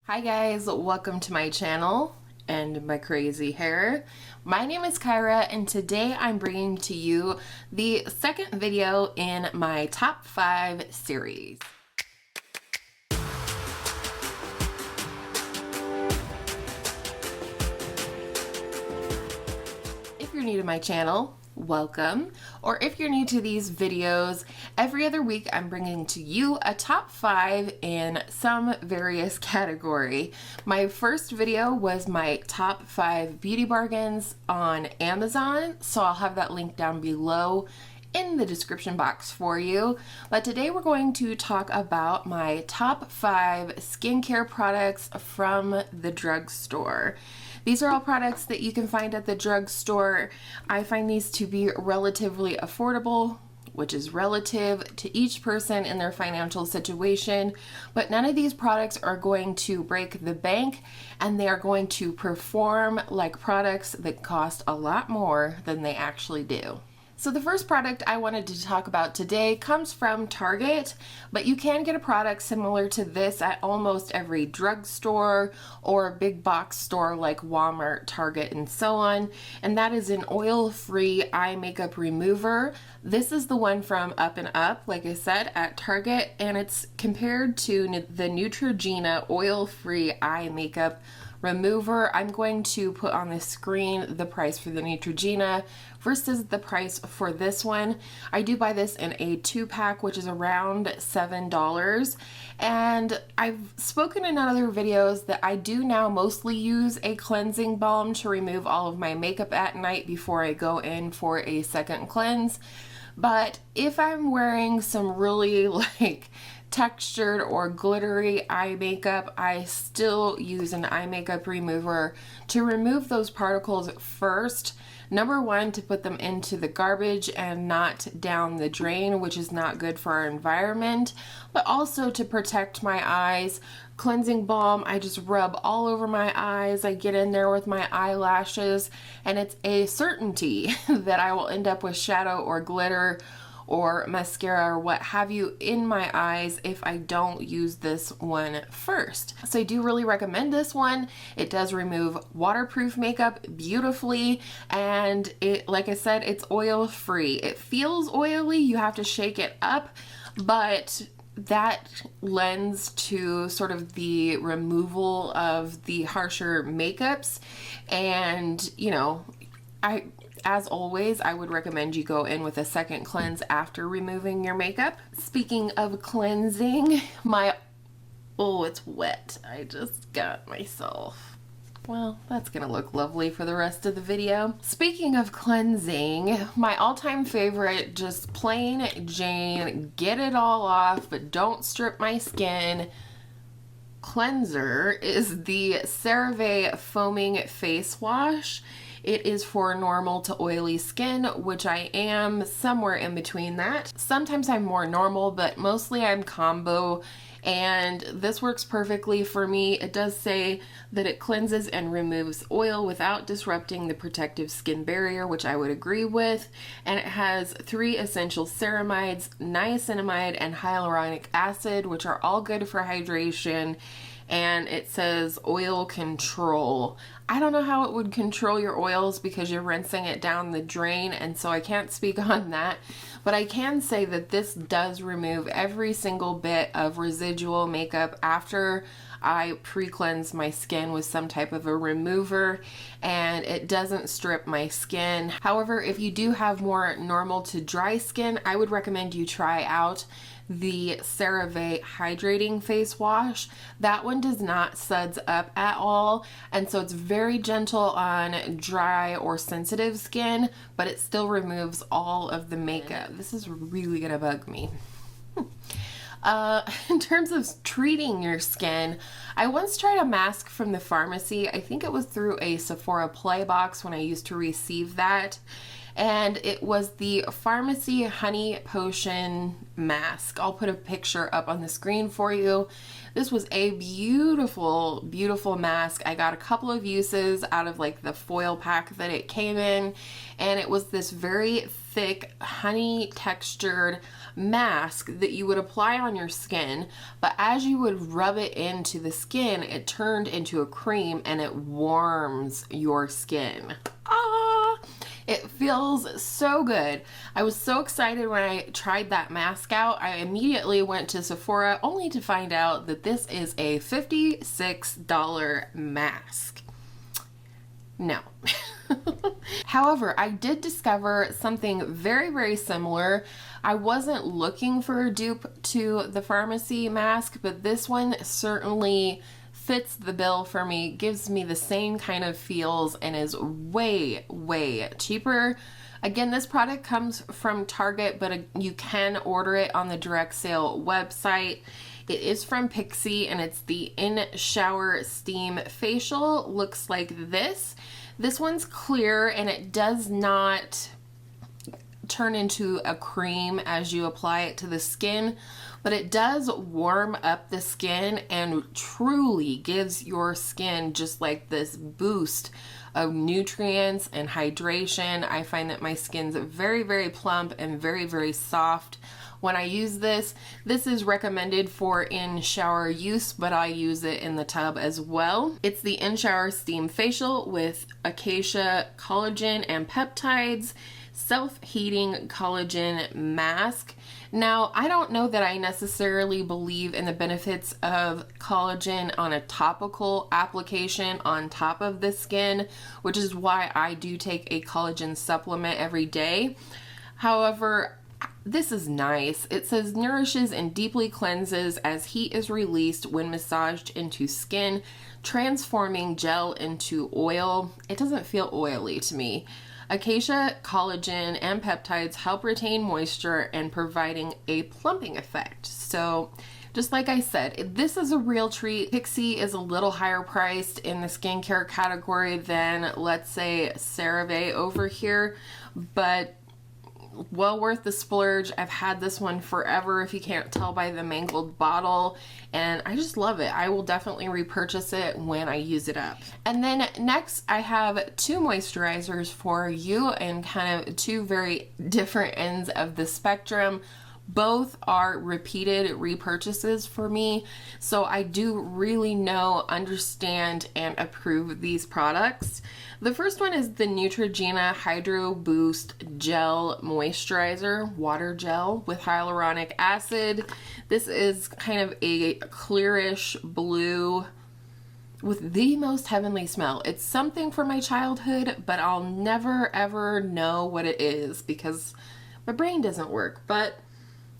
Hi guys, welcome to my channel and my crazy hair. My name is Kyra and today I'm bringing to you the second video in my top 5 series. If you're new to my channel, welcome. Or if you're new to these videos, every other week I'm bringing to you a top 5 in some various category. My first video was my top 5 beauty bargains on Amazon, so I'll have that link down below in the description box for you. But today we're going to talk about my top 5 skincare products from the drugstore. These are all products that you can find at the drugstore. I find these to be relatively affordable, which is relative to each person in their financial situation, but none of these products are going to break the bank, and they are going to perform like products that cost a lot more than they actually do. So the first product I wanted to talk about today comes from Target, but you can get a product similar to this at almost every drugstore or big box store like Walmart, Target, and so on. And that is an oil-free eye makeup remover. This is the one from Up and Up, like I said, at Target, and it's compared to the Neutrogena oil-free eye makeup remover. I'm going to put on the screen the price for the Neutrogena versus the price for this one. I do buy this in a 2-pack, which is around $7. And I've spoken in other videos that I do now mostly use a cleansing balm to remove all of my makeup at night before I go in for a second cleanse. But if I'm wearing some really textured or glittery eye makeup, I still use an eye makeup remover to remove those particles first. Number one, to put them into the garbage and not down the drain, which is not good for our environment, but also to protect my eyes. Cleansing balm, I just rub all over my eyes. I get in there with my eyelashes, and it's a certainty that I will end up with shadow or glitter or mascara or what have you in my eyes if I don't use this one first. So I do really recommend this one. It does remove waterproof makeup beautifully, and it, like I said, it's oil free. It feels oily, you have to shake it up, but that lends to sort of the removal of the harsher makeups. And you know, as always, I would recommend you go in with a second cleanse after removing your makeup. Speaking of cleansing, oh, it's wet. I just got myself. Well, that's gonna look lovely for the rest of the video. Speaking of cleansing, my all-time favorite, just plain Jane, get it all off, but don't strip my skin cleanser is the CeraVe Foaming Face Wash. It is for normal to oily skin, which I am somewhere in between that. Sometimes I'm more normal, but mostly I'm combo, and this works perfectly for me. It does say that it cleanses and removes oil without disrupting the protective skin barrier, which I would agree with, and it has 3 essential ceramides, niacinamide, and hyaluronic acid, which are all good for hydration. And it says oil control. I don't know how it would control your oils because you're rinsing it down the drain, and so I can't speak on that, but I can say that this does remove every single bit of residual makeup after I pre-cleanse my skin with some type of a remover, and it doesn't strip my skin. However, if you do have more normal to dry skin, I would recommend you try out the CeraVe Hydrating Face Wash. That one does not suds up at all, and so it's very gentle on dry or sensitive skin, but it still removes all of the makeup. This is really gonna bug me. In terms of treating your skin, I once tried a mask from the pharmacy. I think it was through a Sephora Play box when I used to receive that. And it was the Pharmacy Honey Potion Mask. I'll put a picture up on the screen for you. This was a beautiful, beautiful mask. I got a couple of uses out of like the foil pack that it came in, and it was this very thick honey textured mask that you would apply on your skin, but as you would rub it into the skin, it turned into a cream and it warms your skin. It feels so good. I was so excited when I tried that mask out. I immediately went to Sephora only to find out that this is a $56 mask. No. However, I did discover something very, very similar. I wasn't looking for a dupe to the pharmacy mask, but this one certainly fits the bill for me, gives me the same kind of feels, and is way, way cheaper. Again, this product comes from Target, but you can order it on the direct sale website. It is from Pixi, and it's the In Shower Steam Facial. Looks like this. This one's clear, and it does not turn into a cream as you apply it to the skin, but it does warm up the skin and truly gives your skin just like this boost of nutrients and hydration. I find that my skin's very, very plump and very, very soft when I use this. This is recommended for in shower use, but I use it in the tub as well. It's the In Shower Steam Facial with acacia collagen and peptides self-heating collagen mask. Now, I don't know that I necessarily believe in the benefits of collagen on a topical application on top of the skin, which is why I do take a collagen supplement every day. However, this is nice. It says nourishes and deeply cleanses as heat is released when massaged into skin, transforming gel into oil. It doesn't feel oily to me. Acacia, collagen, and peptides help retain moisture and providing a plumping effect. So just like I said, this is a real treat. Pixi is a little higher priced in the skincare category than, let's say, CeraVe over here, but well worth the splurge. I've had this one forever, if you can't tell by the mangled bottle, and I just love it. I will definitely repurchase it when I use it up. And then next I have two moisturizers for you, and kind of two very different ends of the spectrum. Both are repeated repurchases for me, so I do really know, understand, and approve these products. The first one is the Neutrogena HydroBoost Gel Moisturizer, water gel with hyaluronic acid. This is kind of a clearish blue with the most heavenly smell. It's something from my childhood, but I'll never ever know what it is because my brain doesn't work, but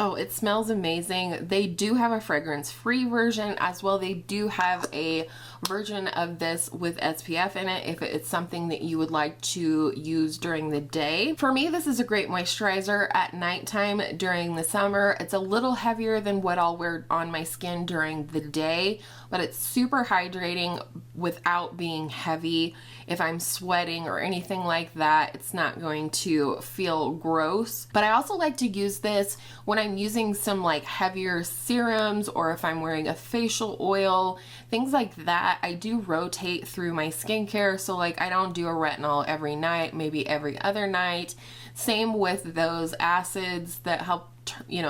oh, it smells amazing. They do have a fragrance-free version as well. They do have a version of this with SPF in it if it's something that you would like to use during the day. For me, this is a great moisturizer at nighttime during the summer. It's a little heavier than what I'll wear on my skin during the day, but it's super hydrating without being heavy. If I'm sweating or anything like that, it's not going to feel gross. But I also like to use this when I'm using some like heavier serums, or if I'm wearing a facial oil, things like that. I do rotate through my skincare, so like I don't do a retinol every night, maybe every other night. Same with those acids that help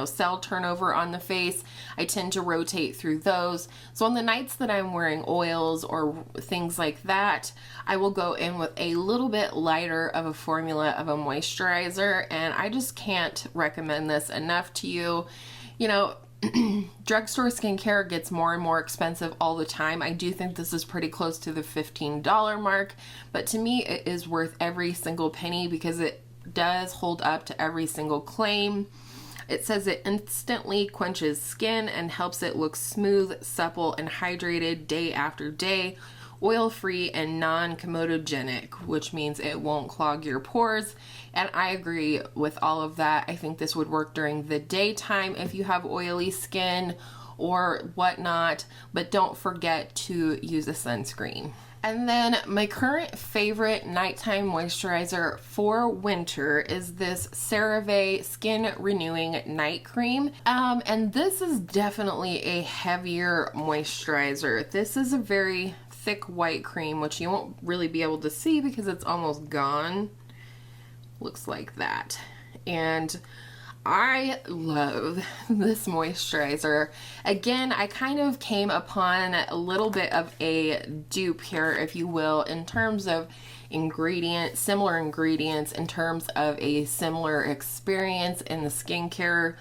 cell turnover on the face. I tend to rotate through those. So on the nights that I'm wearing oils or things like that, I will go in with a little bit lighter of a formula of a moisturizer, and I just can't recommend this enough to you. Drugstore skincare gets more and more expensive all the time. I do think this is pretty close to the $15 mark, but to me it is worth every single penny because it does hold up to every single claim. It says it instantly quenches skin and helps it look smooth, supple, and hydrated day after day, oil-free and non-comedogenic, which means it won't clog your pores. And I agree with all of that. I think this would work during the daytime if you have oily skin or whatnot, but don't forget to use a sunscreen. And then my current favorite nighttime moisturizer for winter is this CeraVe Skin Renewing Night Cream. And this is definitely a heavier moisturizer. This is a very thick white cream, which you won't really be able to see because it's almost gone. Looks like that. And I love this moisturizer. Again, I kind of came upon a little bit of a dupe here, if you will, in terms of similar ingredients, in terms of a similar experience in the skincare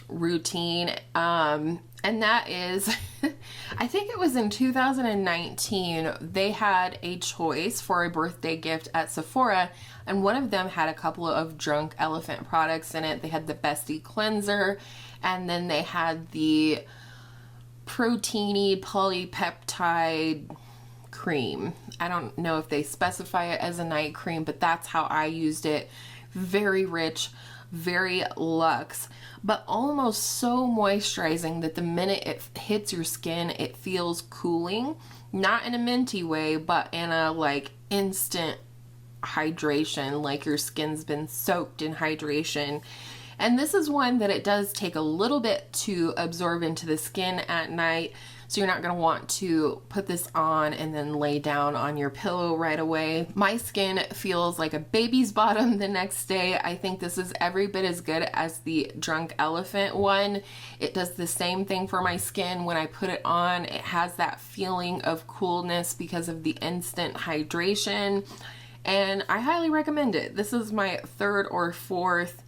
routine. And that is, I think it was in 2019, they had a choice for a birthday gift at Sephora, and one of them had a couple of Drunk Elephant products in it. They had the Bestie Cleanser, and then they had the Proteiny Polypeptide Cream. I don't know if they specify it as a night cream, but that's how I used it. Very rich, very luxe, but almost so moisturizing that the minute it hits your skin, it feels cooling. Not in a minty way, but in a like instant hydration, like your skin's been soaked in hydration. And this is one that it does take a little bit to absorb into the skin at night, so you're not going to want to put this on and then lay down on your pillow right away. My skin feels like a baby's bottom the next day. I think this is every bit as good as the Drunk Elephant one. It does the same thing for my skin. When I put it on, it has that feeling of coolness because of the instant hydration, and I highly recommend it. This is my third or fourth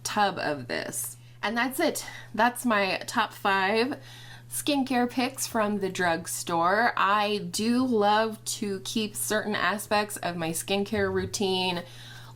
tub of this. And that's it. That's my top 5 skincare picks from the drugstore. I do love to keep certain aspects of my skincare routine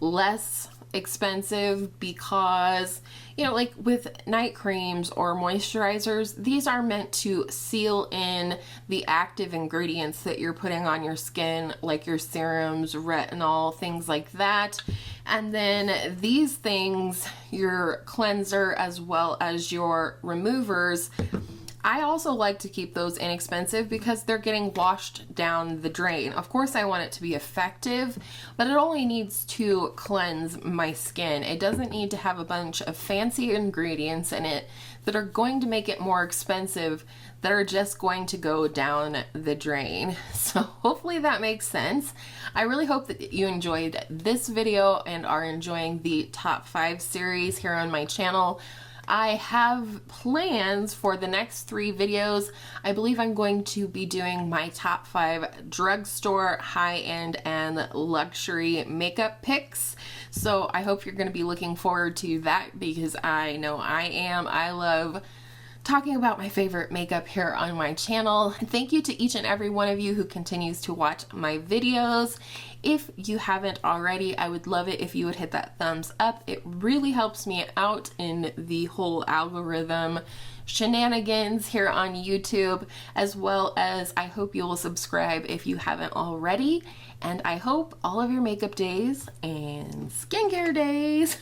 less expensive because, you know, like with night creams or moisturizers, these are meant to seal in the active ingredients that you're putting on your skin, like your serums, retinol, things like that. And then these things, your cleanser as well as your removers, I also like to keep those inexpensive because they're getting washed down the drain. Of course, I want it to be effective, but it only needs to cleanse my skin. It doesn't need to have a bunch of fancy ingredients in it that are going to make it more expensive, that are just going to go down the drain. So hopefully that makes sense. I really hope that you enjoyed this video and are enjoying the top 5 series here on my channel. I have plans for the next 3 videos. I believe I'm going to be doing my top 5 drugstore, high-end, and luxury makeup picks. So I hope you're going to be looking forward to that because I know I am. I love talking about my favorite makeup here on my channel. Thank you to each and every one of you who continues to watch my videos. If you haven't already, I would love it if you would hit that thumbs up. It really helps me out in the whole algorithm shenanigans here on YouTube, as well as I hope you will subscribe if you haven't already. And I hope all of your makeup days and skincare days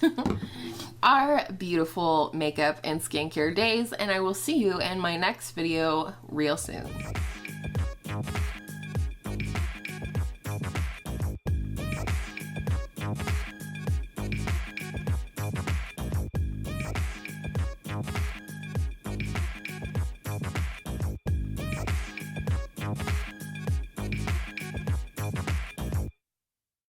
are beautiful makeup and skincare days, and I will see you in my next video real soon.